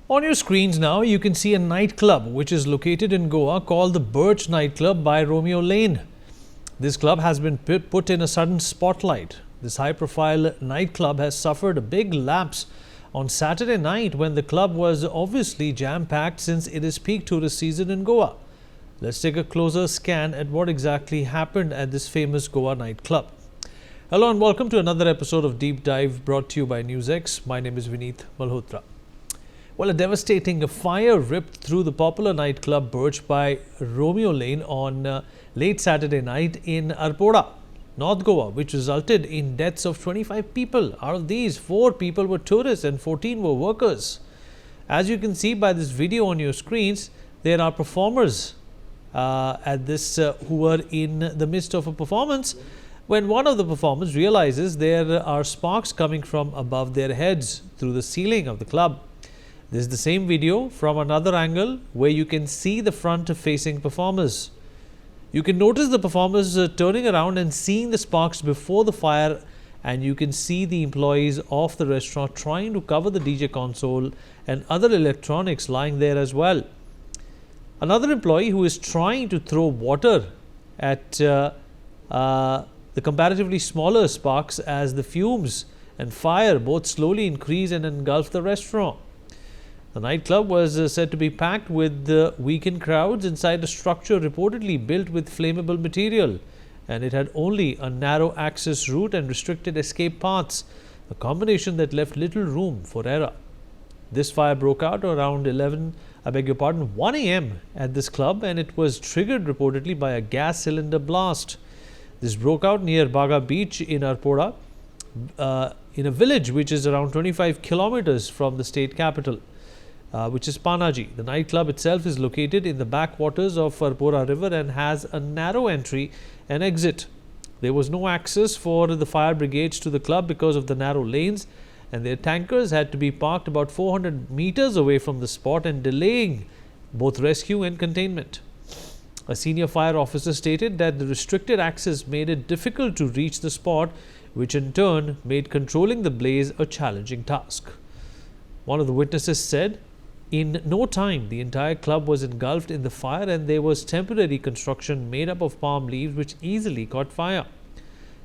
On your screens now, you can see a nightclub which is located in Goa called the Birch Nightclub by Romeo Lane. This club has been put in a sudden spotlight. This high-profile nightclub has suffered a big lapse on Saturday night when the club was obviously jam-packed since it is peak tourist season in Goa. Let's take a closer scan at what exactly happened at this famous Goa nightclub. Hello and welcome to another episode of Deep Dive brought to you by NewsX. My name is Vineet Malhotra. Well, a devastating fire ripped through the popular nightclub Birch by Romeo Lane on late Saturday night in Arpora, North Goa, which resulted in deaths of 25 people. Out of these, 4 people were tourists and 14 were workers. As you can see by this video on your screens, there are performers at this who were in the midst of a performance when one of the performers realizes there are sparks coming from above their heads through the ceiling of the club. This is the same video from another angle where you can see the front-facing performers. You can notice the performers turning around and seeing the sparks before the fire, and you can see the employees of the restaurant trying to cover the DJ console and other electronics lying there as well. Another employee who is trying to throw water at the comparatively smaller sparks as the fumes and fire both slowly increase and engulf the restaurant. The nightclub was said to be packed with weekend crowds inside a structure reportedly built with flammable material, and it had only a narrow access route and restricted escape paths, a combination that left little room for error. This fire broke out around 1 a.m. at this club, and it was triggered reportedly by a gas cylinder blast. This broke out near Baga Beach in Arpora, in a village which is around 25 kilometers from the state capital, which is Panaji. The nightclub itself is located in the backwaters of Arpora river and has a narrow entry and exit. There was no access for the fire brigades to the club because of the narrow lanes, and their tankers had to be parked about 400 meters away from the spot and delaying both rescue and containment. A senior fire officer stated that the restricted access made it difficult to reach the spot, which in turn made controlling the blaze a challenging task. One of the witnesses said, "In no time, the entire club was engulfed in the fire and there was temporary construction made up of palm leaves which easily caught fire."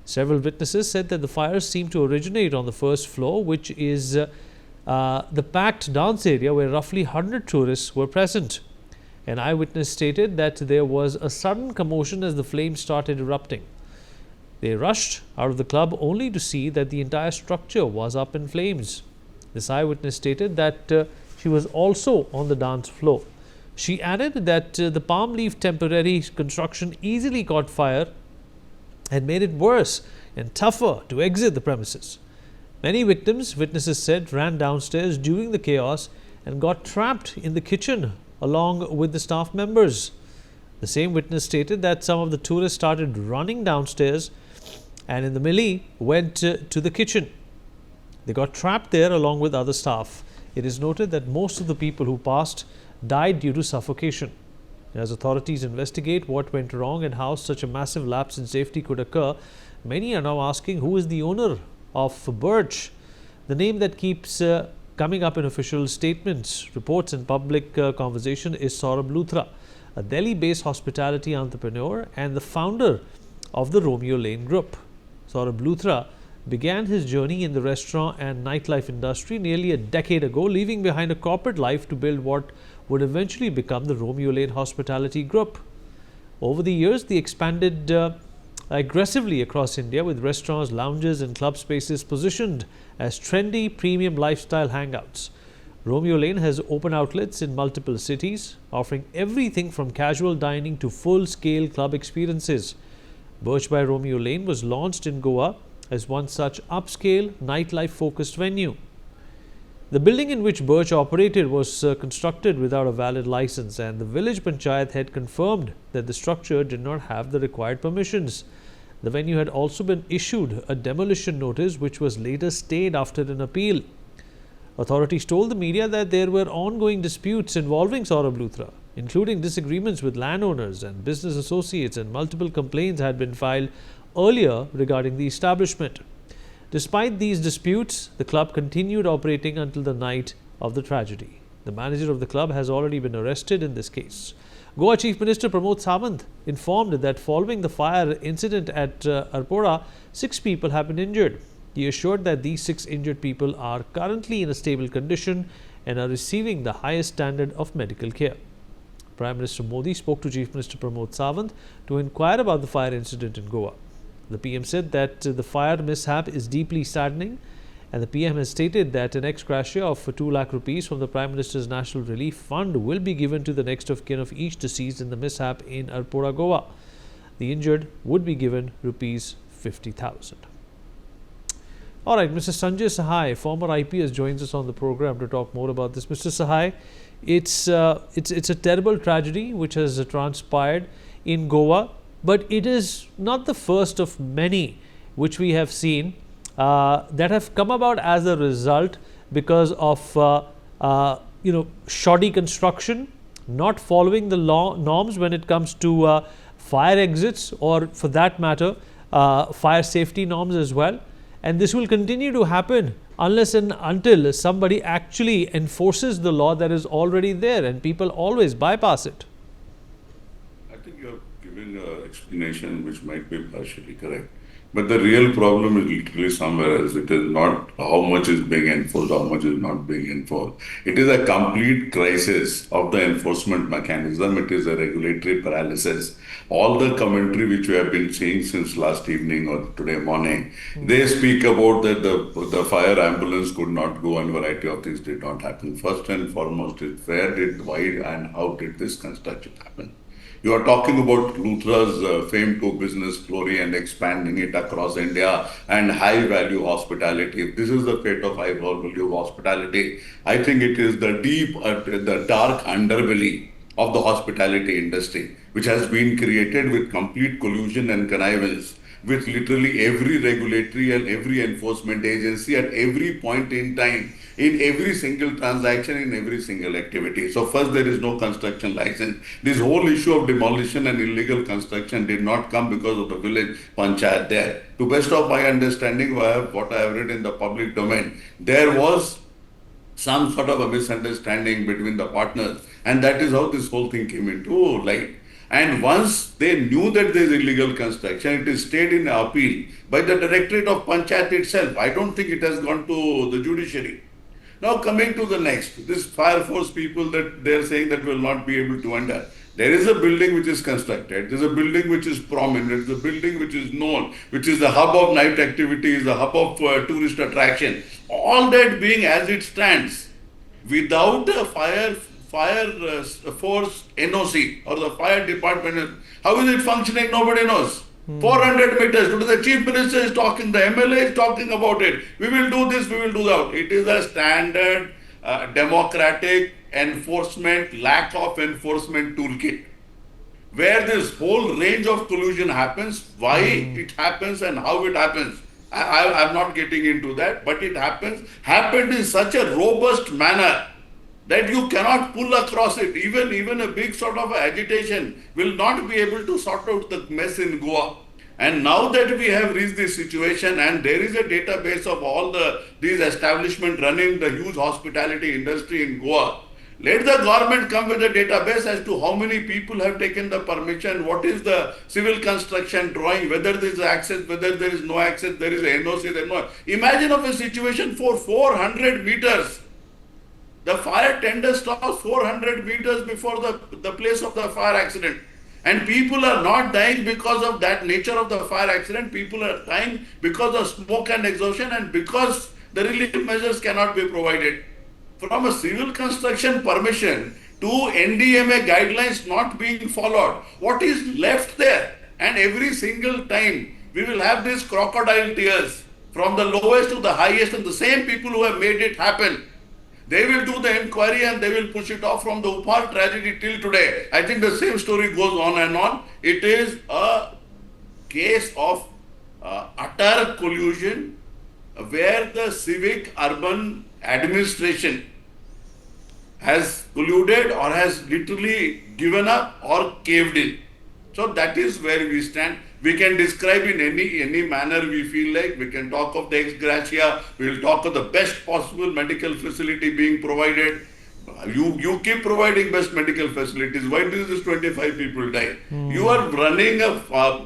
Several witnesses said that the fires seemed to originate on the first floor, which is the packed dance area where roughly 100 tourists were present. An eyewitness stated that there was a sudden commotion as the flames started erupting. They rushed out of the club only to see that the entire structure was up in flames. This eyewitness stated that she was also on the dance floor. She added that the palm leaf temporary construction easily caught fire and made it worse and tougher to exit the premises. Many witnesses said, ran downstairs during the chaos and got trapped in the kitchen along with the staff members. The same witness stated that some of the tourists started running downstairs and in the melee went to the kitchen. They got trapped there along with other staff. It is noted that most of the people who passed died due to suffocation. As authorities investigate what went wrong and how such a massive lapse in safety could occur, many are now asking who is the owner of Birch. The name that keeps coming up in official statements, reports and public conversation is Saurabh Luthra, a Delhi-based hospitality entrepreneur and the founder of the Romeo Lane Group. Saurabh Luthra began his journey in the restaurant and nightlife industry nearly a decade ago, leaving behind a corporate life to build what would eventually become the Romeo Lane Hospitality Group. Over the years, they expanded aggressively across India with restaurants, lounges and club spaces positioned as trendy premium lifestyle hangouts. Romeo Lane has open outlets in multiple cities, offering everything from casual dining to full-scale club experiences. Birch by Romeo Lane was launched in Goa as one such upscale, nightlife-focused venue. The building in which Birch operated was constructed without a valid license, and the village panchayat had confirmed that the structure did not have the required permissions. The venue had also been issued a demolition notice, which was later stayed after an appeal. Authorities told the media that there were ongoing disputes involving Saurabh Luthra, including disagreements with landowners and business associates, and multiple complaints had been filed earlier regarding the establishment. Despite these disputes, the club continued operating until the night of the tragedy. The manager of the club has already been arrested in this case. Goa Chief Minister Pramod Sawant informed that following the fire incident at Arpora, 6 people have been injured. He assured that these 6 injured people are currently in a stable condition and are receiving the highest standard of medical care. Prime Minister Modi spoke to Chief Minister Pramod Sawant to inquire about the fire incident in Goa. The PM said that the fire mishap is deeply saddening, and the PM has stated that an ex gratia of 2 lakh rupees from the Prime Minister's National Relief Fund will be given to the next of kin of each deceased in the mishap in Arpora, Goa. The injured would be given rupees 50,000. All right, Mr. Sanjay Sahai, former IPS, joins us on the program to talk more about this. Mr. Sahai, it's a terrible tragedy which has transpired in Goa, but it is not the first of many which we have seen that have come about as a result because of shoddy construction, not following the norms when it comes to fire exits, or for that matter fire safety norms as well. And this will continue to happen unless and until somebody actually enforces the law that is already there, and people always bypass it. I think you are giving an explanation which might be partially correct. But the real problem is literally somewhere else. It is not how much is being enforced, how much is not being enforced. It is a complete crisis of the enforcement mechanism. It is a regulatory paralysis. All the commentary which we have been seeing since last evening or today morning, they speak about that the fire ambulance could not go and a variety of things did not happen. First and foremost, where did, why and how did this construction happen? You are talking about Luthra's fame to business glory and expanding it across India and high value hospitality. If this is the fate of high value hospitality, I think it is the deep, the dark underbelly of the hospitality industry, which has been created with complete collusion and connivance with literally every regulatory and every enforcement agency at every point in time, in every single transaction, in every single activity. So first, there is no construction license. This whole issue of demolition and illegal construction did not come because of the village panchayat there. To best of my understanding, what I have read in the public domain, there was some sort of a misunderstanding between the partners, and that is how this whole thing came into light. And once they knew that there is illegal construction, it is stayed in appeal by the Directorate of Panchayat itself. I don't think it has gone to the judiciary. Now coming to the next, this fire force people that they are saying that will not be able to enter. There is a building which is constructed, there is a building which is prominent, there is a building which is known, which is the hub of night activities, the hub of tourist attraction. All that being as it stands, without a fire force NOC or the fire department, how is it functioning? Nobody knows. 400 meters. Today the Chief Minister is talking, the MLA is talking about it. We will do this, we will do that. It is a standard democratic enforcement, lack of enforcement toolkit, where this whole range of collusion happens, why it happens and how it happens. I'm not getting into that, but it happened in such a robust manner that you cannot pull across it. Even a big sort of agitation will not be able to sort out the mess in Goa. And now that we have reached this situation and there is a database of all these establishments running the huge hospitality industry in Goa, let the government come with a database as to how many people have taken the permission, what is the civil construction drawing, whether there is access, whether there is no access, there is a NOC, there is no. Imagine of a situation for 400 meters. The fire tender stops 400 meters before the place of the fire accident. And people are not dying because of that nature of the fire accident. People are dying because of smoke and exhaustion and because the relief measures cannot be provided. From a civil construction permission to NDMA guidelines not being followed, what is left there? And every single time we will have these crocodile tears from the lowest to the highest, and the same people who have made it happen, they will do the inquiry and they will push it off from the Upar tragedy till today. I think the same story goes on and on. It is a case of utter collusion where the civic urban administration has colluded or has literally given up or caved in. So that is where we stand. We can describe in any manner we feel like. We can talk of the ex gratia, we will talk of the best possible medical facility being provided. You keep providing best medical facilities. Why do these 25 people die? You are running a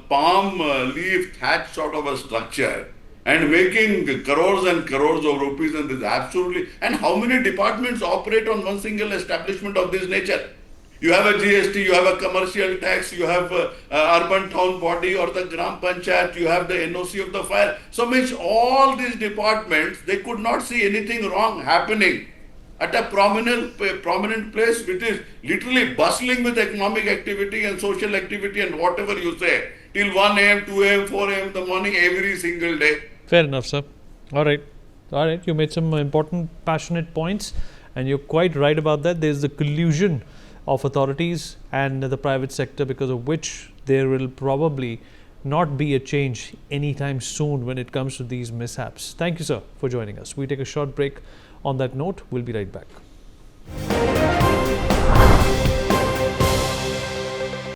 palm leaf thatch sort of a structure and making crores and crores of rupees, and this absolutely. And how many departments operate on one single establishment of this nature? You have a GST, you have a commercial tax, you have a urban town body or the Gram Panchayat, you have the NOC of the fire. So means all these departments, they could not see anything wrong happening at a prominent place which is literally bustling with economic activity and social activity and whatever you say, till 1 a.m., 2 a.m., 4 a.m. the morning every single day. Fair enough, sir. All right. You made some important, passionate points, and you're quite right about that. There's the collusion of authorities and the private sector, because of which there will probably not be a change anytime soon when it comes to these mishaps. Thank you, sir, for joining us. We take a short break. On that note, we'll be right back.